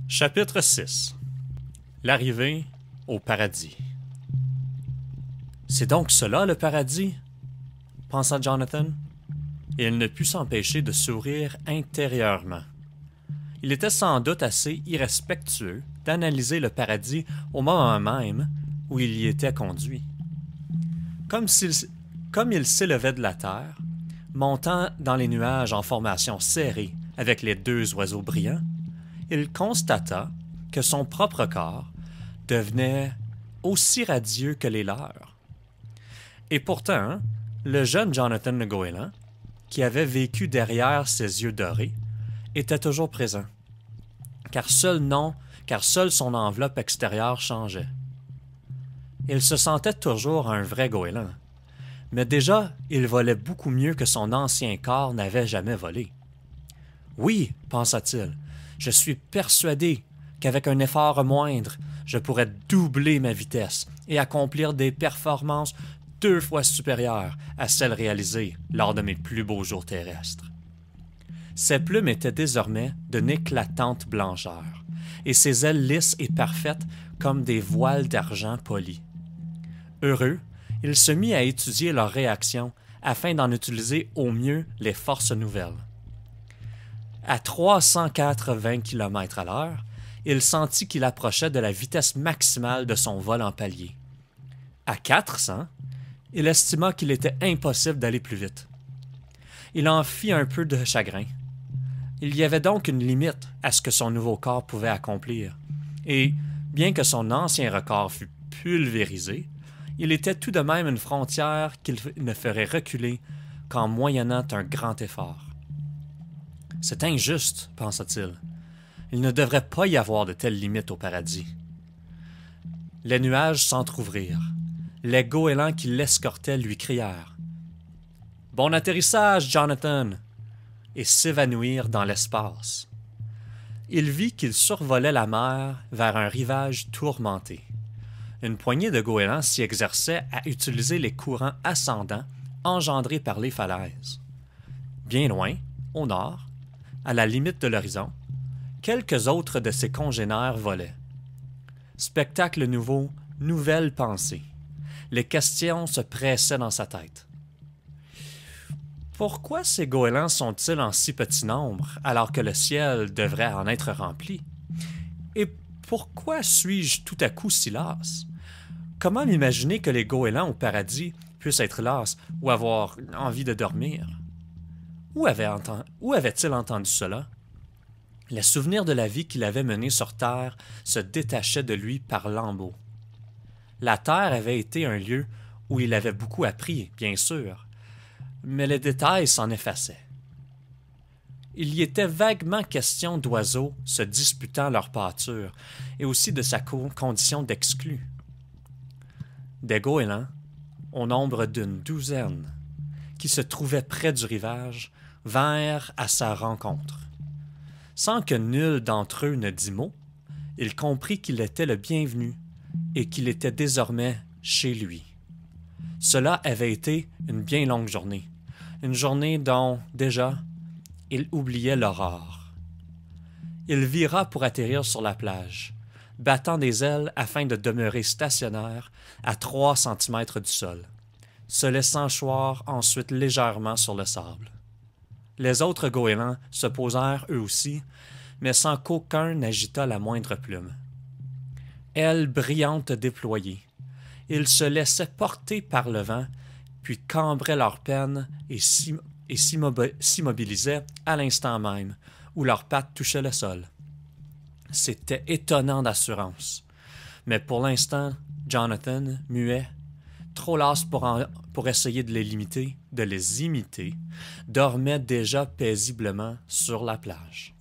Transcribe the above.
Chapitre 6. L'arrivée au paradis. C'est donc cela le paradis? Pensa Jonathan, et il ne put s'empêcher de sourire intérieurement. Il était sans doute assez irrespectueux d'analyser le paradis au moment même où il y était conduit. Comme il s'élevait de la terre, montant dans les nuages en formation serrée avec les deux oiseaux brillants, il constata que son propre corps devenait aussi radieux que les leurs. Et pourtant, le jeune Jonathan Le Goéland, qui avait vécu derrière ses yeux dorés, était toujours présent, car seule son enveloppe extérieure changeait. Il se sentait toujours un vrai goéland, mais déjà il volait beaucoup mieux que son ancien corps n'avait jamais volé. Oui, pensa-t-il, je suis persuadé qu'avec un effort moindre, je pourrais doubler ma vitesse et accomplir des performances 2 fois supérieures à celles réalisées lors de mes plus beaux jours terrestres. Ses plumes étaient désormais d'une éclatante blancheur, et ses ailes lisses et parfaites comme des voiles d'argent poli. Heureux, il se mit à étudier leurs réactions afin d'en utiliser au mieux les forces nouvelles. À 380 km/h, il sentit qu'il approchait de la vitesse maximale de son vol en palier. À 400, il estima qu'il était impossible d'aller plus vite. Il en fit un peu de chagrin. Il y avait donc une limite à ce que son nouveau corps pouvait accomplir, et, bien que son ancien record fût pulvérisé, il était tout de même une frontière qu'il ne ferait reculer qu'en moyennant un grand effort. C'est injuste, pensa-t-il. Il ne devrait pas y avoir de telles limites au paradis. Les nuages s'entr'ouvrirent. Les goélands qui l'escortaient lui crièrent « Bon atterrissage, Jonathan !» et s'évanouirent dans l'espace. Il vit qu'il survolait la mer vers un rivage tourmenté. Une poignée de goélands s'y exerçait à utiliser les courants ascendants engendrés par les falaises. Bien loin, au nord, à la limite de l'horizon, quelques autres de ses congénères volaient. Spectacle nouveau, nouvelle pensée. Les questions se pressaient dans sa tête. Pourquoi ces goélands sont-ils en si petit nombre alors que le ciel devrait en être rempli? Et pourquoi suis-je tout à coup si lasse? Comment m'imaginer que les goélands au paradis puissent être lasses ou avoir envie de dormir? Où avait-il entendu cela? Les souvenirs de la vie qu'il avait menée sur Terre se détachaient de lui par lambeaux. La Terre avait été un lieu où il avait beaucoup appris, bien sûr, mais les détails s'en effaçaient. Il y était vaguement question d'oiseaux se disputant leur pâture et aussi de sa condition d'exclu. Des goélands, au nombre d'une douzaine, qui se trouvaient près du rivage, vinrent à sa rencontre. Sans que nul d'entre eux ne dît mot, il comprit qu'il était le bienvenu et qu'il était désormais chez lui. Cela avait été une bien longue journée, une journée dont, déjà, il oubliait l'aurore. Il vira pour atterrir sur la plage, battant des ailes afin de demeurer stationnaire à 3 centimètres du sol, se laissant choir ensuite légèrement sur le sable. Les autres goélands se posèrent eux aussi, mais sans qu'aucun n'agitât la moindre plume. Ailes brillantes déployées, ils se laissaient porter par le vent, puis cambraient leurs pennes et s'immobilisaient à l'instant même où leurs pattes touchaient le sol. C'était étonnant d'assurance. Mais pour l'instant, Jonathan, muet, trop las pour essayer de les imiter, dormait déjà paisiblement sur la plage.